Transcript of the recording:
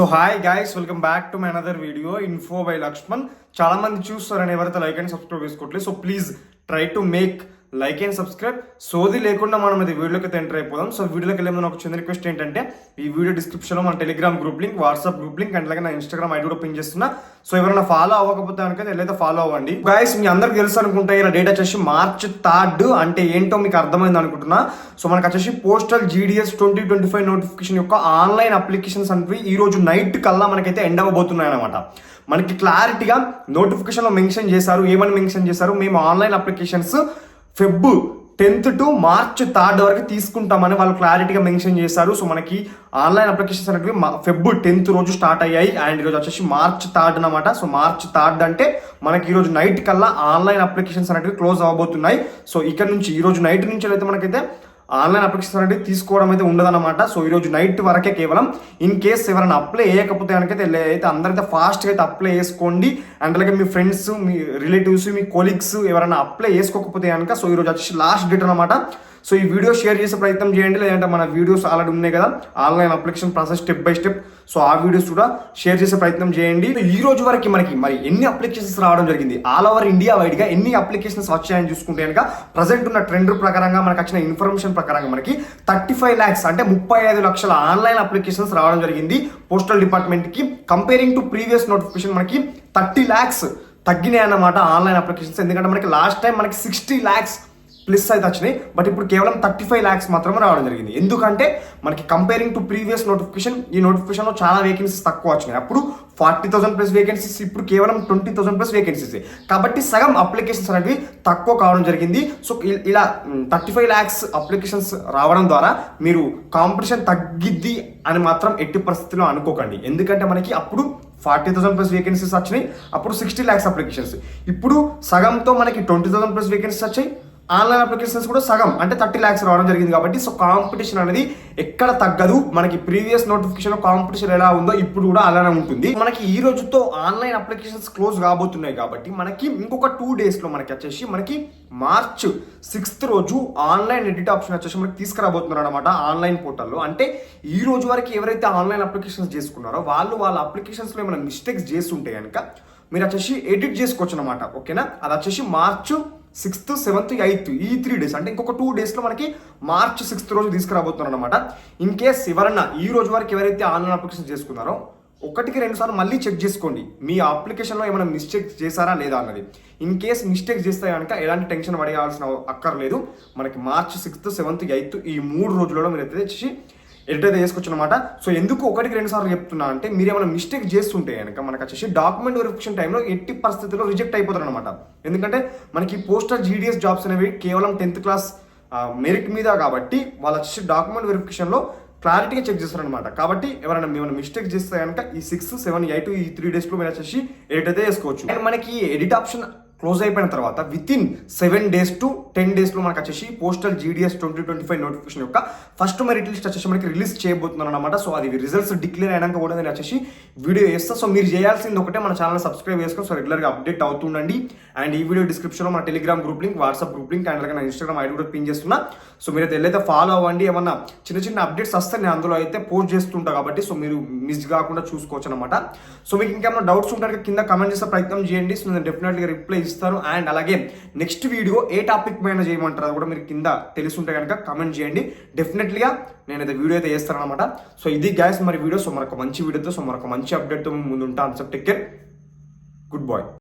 So hi guys, welcome back to my another video info by Lakshman. చాలా మంది చూస్తారని ఎవరైతే లైక్ అండ్ సబ్స్క్రైబ్ చేసుకోవట్లేదు. So please try to make like and subscribe. సోది లేకుండా మనం ఇది వీడియోకి ఎంటర్ అయిపోదాం. సో వీడియోకి వెళ్ళే ముందు ఒక చిన్న రిక్వెస్ట్ ఏంటంటే, ఈ వీడియో డిస్క్రిప్షన్ లో మన Telegram group link, WhatsApp group link and అలాగే నా ఇన్స్టాగ్రామ్ ఐడి కూడా పిన్ చేస్తున్నా. సో ఎవరైనా ఫాలో అవ్వకపోతే కనుక వెళ్ళైతే ఫాలో అవ్వండి. గైస్, మీ అందరికి తెలుసు అనుకుంటా, ఇలా డేట్ వచ్చేసి March 3rd అంటే ఏంటో మీకు అర్థమైంది అనుకుంటున్నా. సో మనకు వచ్చేసి పోస్టల్ GDS 2025 నోటిఫికేషన్ యొక్క ఆన్లైన్ అప్లికేషన్స్ అనేవి ఈ రోజు నైట్ కల్లా మనకైతే ఎండ్ అవ్వబోతున్నాయి అనమాట. మనకి క్లారిటీగా నోటిఫికేషన్ లో మెన్షన్ చేశారు. ఏమని మెన్షన్ చేశారు? మేము online applications Feb 10th to March 3rd వరకు తీసుకుంటామని వాళ్ళు క్లారిటీగా మెన్షన్ చేశారు. సో మనకి ఆన్లైన్ అప్లికేషన్స్ అనేవి Feb 10th రోజు స్టార్ట్ అయ్యాయి అండ్ ఈరోజు వచ్చేసి March 3rd అనమాట. సో March 3rd అంటే మనకి ఈరోజు నైట్ కల్లా ఆన్లైన్ అప్లికేషన్స్ అనేవి క్లోజ్ అవ్వబోతున్నాయి. సో ఇక్కడ నుంచి ఈరోజు నైట్ నుంచి అయితే మనకైతే ఆన్లైన్ అప్లికేషన్ అనేది తీసుకోవడం అయితే ఉండదన్నమాట. సో ఈరోజు నైట్ వరకే కేవలం. ఇన్ కేస్ ఎవరైనా అప్లై చేయకపోతే కనుక అందరైతే ఫాస్ట్గా అయితే అప్లై చేసుకోండి. అండ్ అలాగే మీ ఫ్రెండ్స్, మీ రిలేటివ్స్, మీ కొలీగ్స్ ఎవరైనా అప్లై చేసుకోకపోతే కనుక సో ఈరోజు వచ్చేసి లాస్ట్ డేట్ అనమాట. సో ఈ వీడియో షేర్ చేసే ప్రయత్నం చేయండి. లేదంటే మన వీడియోస్ ఆల్రెడీ ఉన్నాయి కదా, online application process step by step. So ఆ వీడియోస్ కూడా షేర్ చేసే ప్రయత్నం చేయండి. ఈ రోజు వరకు మనకి మరి ఎన్ని అప్లికేషన్స్ రావడం జరిగింది, ఆల్ ఓవర్ ఇండియా వైడ్ గా ఎన్ని అప్లికేషన్స్ వచ్చాయని చూసుకుంటే కనుక ప్రజెంట్ ఉన్న ట్రెండ్ ప్రకారంగా మనకు వచ్చిన ఇన్ఫర్మేషన్ ప్రకారంగా మనకి 35 lakhs అంటే 35 లక్షల ఆన్లైన్ అప్లికేషన్స్ రావడం జరిగింది పోస్టల్ డిపార్ట్మెంట్ కి. కంపేరింగ్ టు ప్రీవియస్ నోటిఫికేషన్ మనకి 30 lakhs తగ్గినాయి అన్నమాట ఆన్లైన్ అప్లికేషన్స్. ఎందుకంటే మనకి లాస్ట్ టైం మనకి 60 lakhs ప్లస్ అయితే వచ్చినాయి, బట్ ఇప్పుడు కేవలం 35 lakhs మాత్రమే రావడం జరిగింది. ఎందుకంటే మనకి కంపేరింగ్ టు ప్రీవియస్ నోటిఫికేషన్, ఈ నోటిఫికేషన్ లో చాలా వేకెన్సీస్ తక్కువ వచ్చినాయి. అప్పుడు 40,000 ప్లస్ వేకెన్సీస్, ఇప్పుడు కేవలం 20,000 ప్లస్ వేకెన్సీస్. కాబట్టి సగం అప్లికేషన్స్ అనేవి తక్కువ కావడం జరిగింది. సో ఇలా 35 lakhs అప్లికేషన్స్ రావడం ద్వారా మీరు కాంపిటీషన్ తగ్గిద్ది అని మాత్రం ఎట్టి పరిస్థితుల్లో అనుకోకండి. ఎందుకంటే మనకి అప్పుడు 40,000 ప్లస్ వేకెన్సీస్ వచ్చినాయి, అప్పుడు 60 lakhs అప్లికేషన్స్. ఇప్పుడు సగంతో మనకి 20,000 ప్లస్ వేకెన్సీస్ వచ్చాయి. ఆన్లైన్ అప్లికేషన్స్ కూడా సగం అంటే 30 lakhs రావడం జరిగింది. కాబట్టి సో కాంపిటీషన్ అనేది ఎక్కడ తగ్గదు. మనకి ప్రీవియస్ నోటిఫికేషన్ లో కాంపిటీషన్ ఎలా ఉందో ఇప్పుడు కూడా అలానే ఉంటుంది. మనకి ఈ రోజుతో ఆన్లైన్ అప్లికేషన్స్ క్లోజ్ కాబోతున్నాయి. కాబట్టి మనకి ఇంకొక 2 days లో మనకి వచ్చేసి మనకి March 6th రోజు ఆన్లైన్ ఎడిట్ ఆప్షన్ వచ్చేసి మనకి తీసుకురాబోతున్నారు అనమాట ఆన్లైన్ పోర్టల్లో. అంటే ఈ రోజు వరకు ఎవరైతే ఆన్లైన్ అప్లికేషన్స్ చేసుకున్నారో వాళ్ళ అప్లికేషన్స్ లో ఏమైనా మిస్టేక్స్ చేస్తుంటే కనుక మీరు వచ్చేసి ఎడిట్ చేసుకోవచ్చు అనమాట. ఓకేనా? అది వచ్చేసి March 6th, 7th, 8th ఈ 3 days అంటే ఇంకొక 2 days లో మనకి March 6th రోజు తీసుకురాబోతున్నారు అనమాట. ఇన్ కేస్ ఎవరన్నా ఈ రోజు వరకు ఎవరైతే ఆన్లైన్ అప్లికేషన్ చేసుకున్నారో 1-2 సార్లు మళ్ళీ చెక్ చేసుకోండి, మీ అప్లికేషన్లో ఏమైనా మిస్టేక్ చేశారా లేదా అన్నది. ఇన్ కేస్ మిస్టేక్ చేస్తే కనుక ఎలాంటి టెన్షన్ పడేయాల్సిన అక్కర్లేదు. మనకి March 6th, 7th, 8th ఈ 3 రోజులలో మీరు అయితే వచ్చి ఎడిట్ అయితే చేసుకోవచ్చు అనమాట. సో ఎందుకు 1-2 సార్లు చెప్తున్నా అంటే, మీరు ఏమైనా మిస్టేక్ చేస్తుంటే కనుక మనకు వచ్చేసి డాక్యుమెంట్ వెరిఫికేషన్ టైంలో ఎట్టి పరిస్థితుల్లో రిజెక్ట్ అయిపోతారు అనమాట. ఎందుకంటే మనకి పోస్టల్ GDS జాబ్స్ అనేవి కేవలం 10th class మెరిట్ మీద కాబట్టి వాళ్ళు వచ్చేసి డాక్యుమెంట్ వెరిఫికేషన్లో క్లారిటీగా చెక్ చేస్తారనమాట. కాబట్టి ఎవరైనా ఏమైనా మిస్టేక్ చేస్తే కనుక ఈ 6, 7, 8 ఈ 3 days లో మీరు వచ్చేసి ఎడిట్ అయితే చేసుకోవచ్చు. అండ్ మనకి ఎడిట్ ఆప్షన్ క్లోజ్ అయిపోయిన తర్వాత వితిన్ 7 days to 10 days లో మనకు వచ్చేసి పోస్టల్ GDS 2025 నోటిఫికేషన్ యొక్క ఫస్ట్ మెరిట్ లిస్ట్ వచ్చేసి మనకి రిలీజ్ చేయబోతున్నారు అనమాట. సో అది రిజల్ట్స్ డిక్లేర్ అయినాక కూడా నేను వచ్చేసి వీడియో చేస్తా. సో మీరు చేయాల్సింది ఒకటే, మన ఛానల్ సబ్స్క్రైబ్ చేసుకొని సో రెగ్యులర్గా అప్డేట్ అవుతుండండి. అండ్ ఈ వీడియో డిస్క్రిప్షన్లో మన Telegram group link, WhatsApp group link and అలాగే నా ఇన్స్టాగ్రామ్ ఐడి కూడా పిన్ చేస్తున్నా. సో మీరైతే వెళ్ళైతే ఫాలో అవ్వండి. ఏమన్నా చిన్న అప్డేట్స్ వస్తే నేను అందులో అయితే పోస్ట్ చేస్తుంటా కాబట్టి సో మీరు మిస్ కాకుండా చూసుకోవచ్చు అనమాట. సో మీకు ఇంకేమైనా డౌట్స్ ఉంటే కింద కమెంట్ చేసే ప్రయత్నం చేయండి. సో నేను డెఫినెట్గా రిప్లై ఇస్తాను. అండ్ అలాగే నెక్స్ట్ వీడియో ఏ టాపిక్ పైన చేయమంటారు అది కూడా మీరు కింద తెలుసుంటే కనుక కమెంట్ చేయండి. డెఫినెట్లీగా నేనైతే వీడియో అయితే చేస్తాను అనమాట. సో ఇది గ్యాస్ మరి వీడియో. సో మరొక మంచి వీడియోతో, సో మరొక మంచి అప్డేట్తో ముందు ఉంటాను. So take care, good bye.